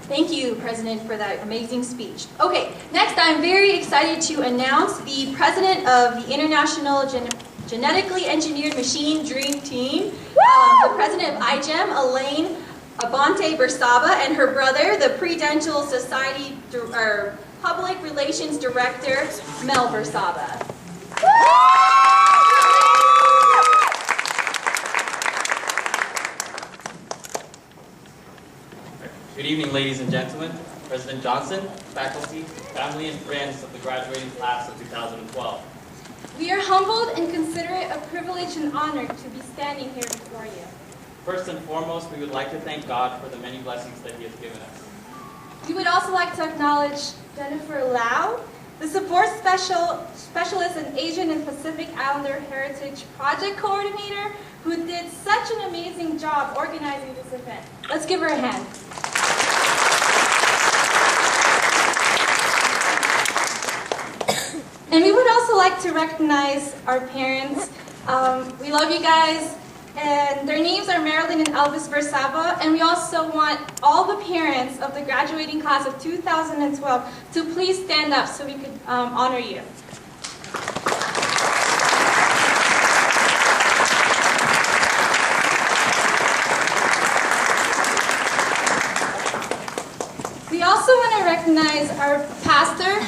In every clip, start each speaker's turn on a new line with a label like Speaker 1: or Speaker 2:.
Speaker 1: Thank you, President, for that amazing speech. Okay, next I'm very excited to announce the President of the International Genetically Engineered Machine Dream Team, the President of IGEM, Elaine Bersaba, and her brother, the Prudential Society Public Relations Director, Mel Bersaba.
Speaker 2: Good evening, ladies and gentlemen, President Johnson, faculty, family, and friends of the graduating class of 2012.
Speaker 3: We are humbled and consider it a privilege and honor to be standing here before you.
Speaker 2: First and foremost, we would like to thank God for the many blessings that He has given us.
Speaker 3: We would also like to acknowledge Jennifer Lau, the support specialist and Asian and Pacific Islander Heritage Project Coordinator, who did such an amazing job organizing this event. Let's give her a hand. And we would also like to recognize our parents. We love you guys. And their names are Marilyn and Elvis Bersaba. And we also want all the parents of the graduating class of 2012 to please stand up so we could honor you. We also want to recognize our Pastor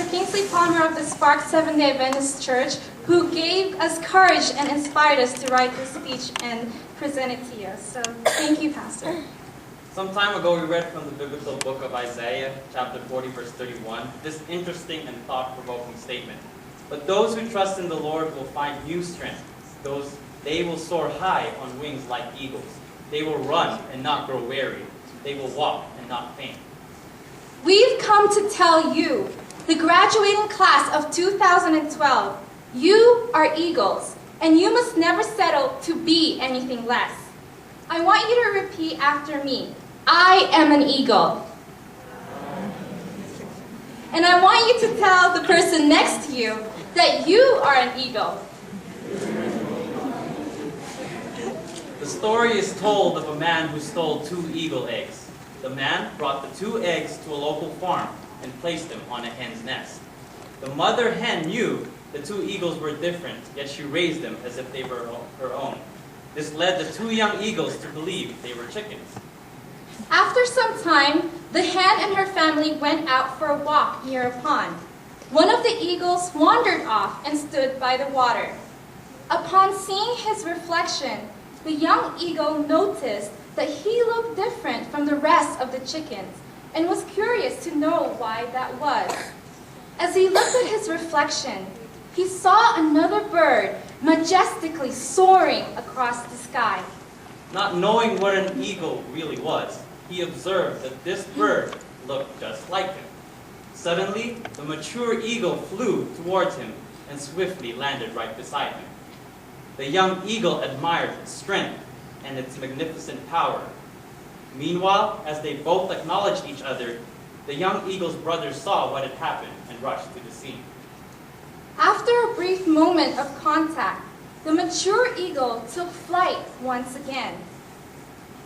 Speaker 3: Kingsley Palmer of the Spark Seventh-day Adventist Church, who gave us courage and inspired us to write this speech and present it to you. So thank you, Pastor.
Speaker 2: Some time ago, we read from the biblical book of Isaiah, chapter 40, verse 31, this interesting and thought-provoking statement. But those who trust in the Lord will find new strength. They will soar high on wings like eagles. They will run and not grow weary. They will walk and not faint.
Speaker 3: We've come to tell you, the graduating class of 2012, you are eagles, and you must never settle to be anything less. I want you to repeat after me. I am an eagle. And I want you to tell the person next to you that you are an eagle.
Speaker 2: The story is told of a man who stole 2 eagle eggs. The man brought the 2 eggs to a local farm and placed them on a hen's nest. The mother hen knew the 2 eagles were different, yet she raised them as if they were her own. This led the 2 young eagles to believe they were chickens.
Speaker 3: After some time, the hen and her family went out for a walk near a pond. One of the eagles wandered off and stood by the water. Upon seeing his reflection, the young eagle noticed that he looked different from the rest of the chickens and was curious to know why that was. As he looked at his reflection, he saw another bird majestically soaring across the sky.
Speaker 2: Not knowing what an eagle really was, he observed that this bird looked just like him. Suddenly, the mature eagle flew towards him and swiftly landed right beside him. The young eagle admired its strength and its magnificent power. Meanwhile, as they both acknowledged each other, the young eagle's brother saw what had happened and rushed to the scene.
Speaker 3: After a brief moment of contact, the mature eagle took flight once again.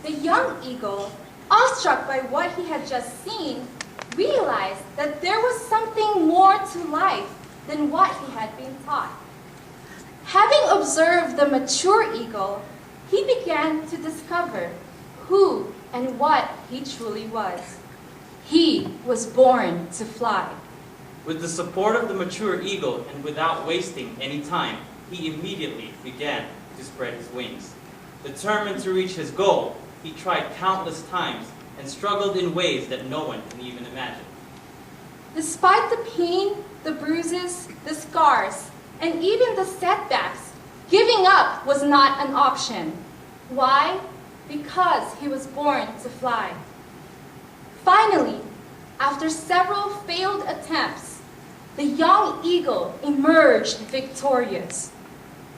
Speaker 3: The young eagle, awestruck by what he had just seen, realized that there was something more to life than what he had been taught. Having observed the mature eagle, he began to discover who and what he truly was. He was born to fly.
Speaker 2: With the support of the mature eagle and without wasting any time, he immediately began to spread his wings. Determined to reach his goal, he tried countless times and struggled in ways that no one can even imagine.
Speaker 3: Despite the pain, the bruises, the scars, and even the setbacks, giving up was not an option. Why? Because he was born to fly. Finally, after several failed attempts, the young eagle emerged victorious.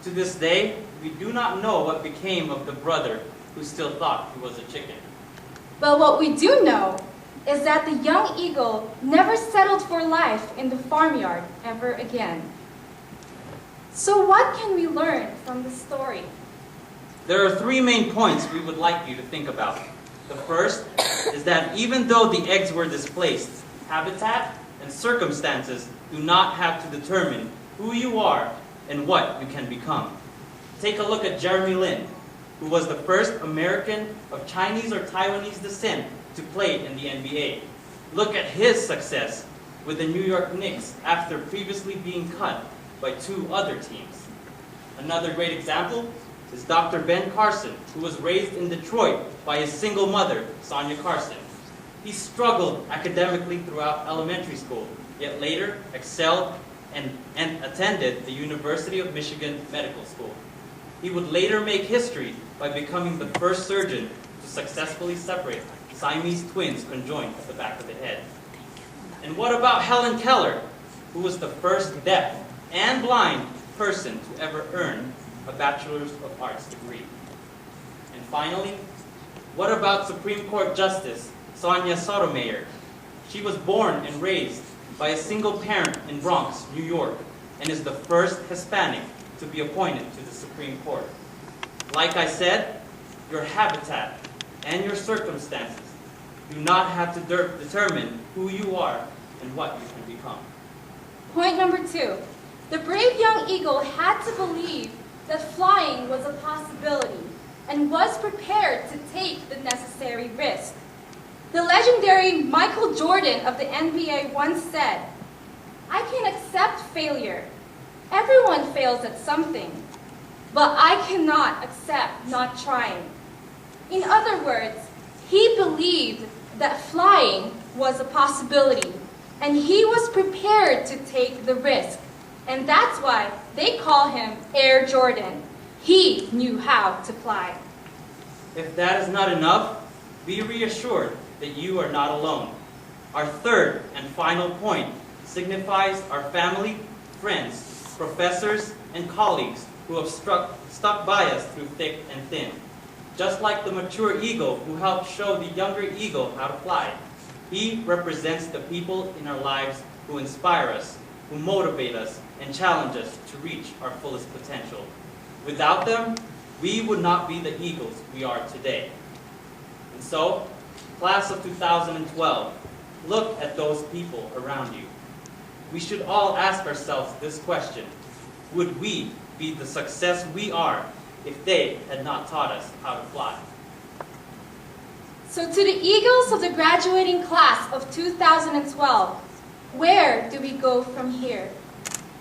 Speaker 2: To this day, we do not know what became of the brother who still thought he was a chicken.
Speaker 3: But what we do know is that the young eagle never settled for life in the farmyard ever again. So what can we learn from the story?
Speaker 2: There are 3 main points we would like you to think about. The first is that even though the eggs were displaced, habitat and circumstances do not have to determine who you are and what you can become. Take a look at Jeremy Lin, who was the first American of Chinese or Taiwanese descent to play in the NBA. Look at his success with the New York Knicks after previously being cut by 2 other teams. Another great example is Dr. Ben Carson, who was raised in Detroit by his single mother, Sonia Carson. He struggled academically throughout elementary school, yet later excelled and attended the University of Michigan Medical School. He would later make history by becoming the first surgeon to successfully separate Siamese twins conjoined at the back of the head. And what about Helen Keller, who was the first deaf and blind person to ever earn a Bachelor's of Arts degree? And finally, what about Supreme Court Justice Sonia Sotomayor? She was born and raised by a single parent in Bronx, New York, and is the first Hispanic to be appointed to the Supreme Court. Like I said, your habitat and your circumstances do not have to determine who you are and what you can become.
Speaker 3: Point number 2. The brave young eagle had to believe that flying was a possibility and was prepared to take the necessary risk. The legendary Michael Jordan of the NBA once said, "I can accept failure. Everyone fails at something, but I cannot accept not trying." In other words, he believed that flying was a possibility, and he was prepared to take the risk. And that's why they call him Air Jordan. He knew how to fly.
Speaker 2: If that is not enough, be reassured that you are not alone. Our third and final point signifies our family, friends, professors, and colleagues who have stuck by us through thick and thin. Just like the mature eagle who helped show the younger eagle how to fly, he represents the people in our lives who inspire us, who motivate us, and challenge us to reach our fullest potential. Without them, we would not be the eagles we are today. And so, class of 2012, look at those people around you. We should all ask ourselves this question: would we be the success we are if they had not taught us how to fly?
Speaker 3: So to the eagles of the graduating class of 2012, where do we go from here?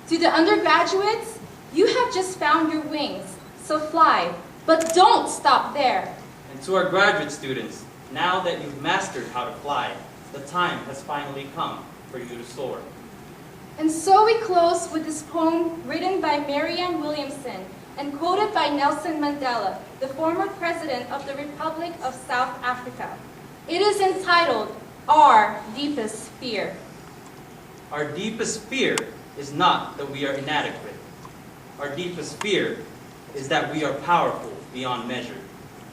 Speaker 3: To the undergraduates, you have just found your wings, so fly, but don't stop there.
Speaker 2: And to our graduate students, now that you've mastered how to fly, the time has finally come for you to soar.
Speaker 3: And so we close with this poem written by Marianne Williamson and quoted by Nelson Mandela, the former president of the Republic of South Africa. It is entitled, "Our Deepest Fear."
Speaker 2: Our deepest fear is not that we are inadequate. Our deepest fear is that we are powerful beyond measure.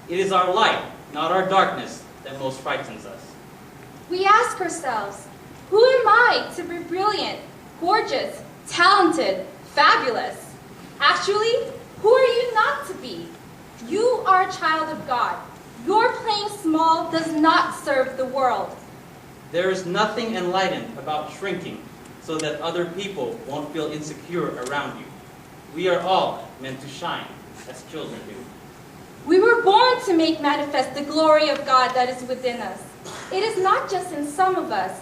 Speaker 2: It is our light, not our darkness, that most frightens us.
Speaker 3: We ask ourselves, who am I to be brilliant, gorgeous, talented, fabulous? Actually, who are you not to be? You are a child of God. Your playing small does not serve the world.
Speaker 2: There is nothing enlightened about shrinking so that other people won't feel insecure around you. We are all meant to shine as children do.
Speaker 3: We were born to make manifest the glory of God that is within us. It is not just in some of us,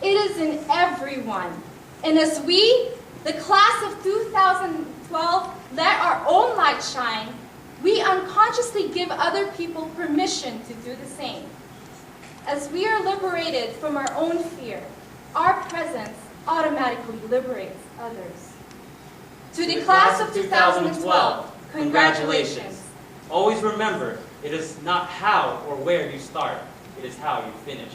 Speaker 3: it is in everyone. And as we, the class of 2012, let our own light shine, we unconsciously give other people permission to do the same. As we are liberated from our own fear, our presence automatically liberates others. To the class of 2012, congratulations.
Speaker 2: Always remember, it is not how or where you start, it is how you finish.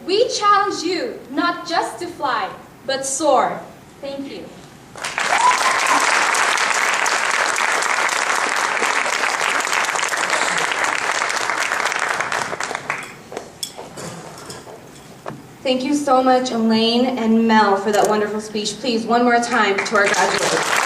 Speaker 3: We challenge you not just to fly, but soar. Thank you.
Speaker 4: Thank you so much, Elaine and Mel, for that wonderful speech. Please, one more time to our graduates.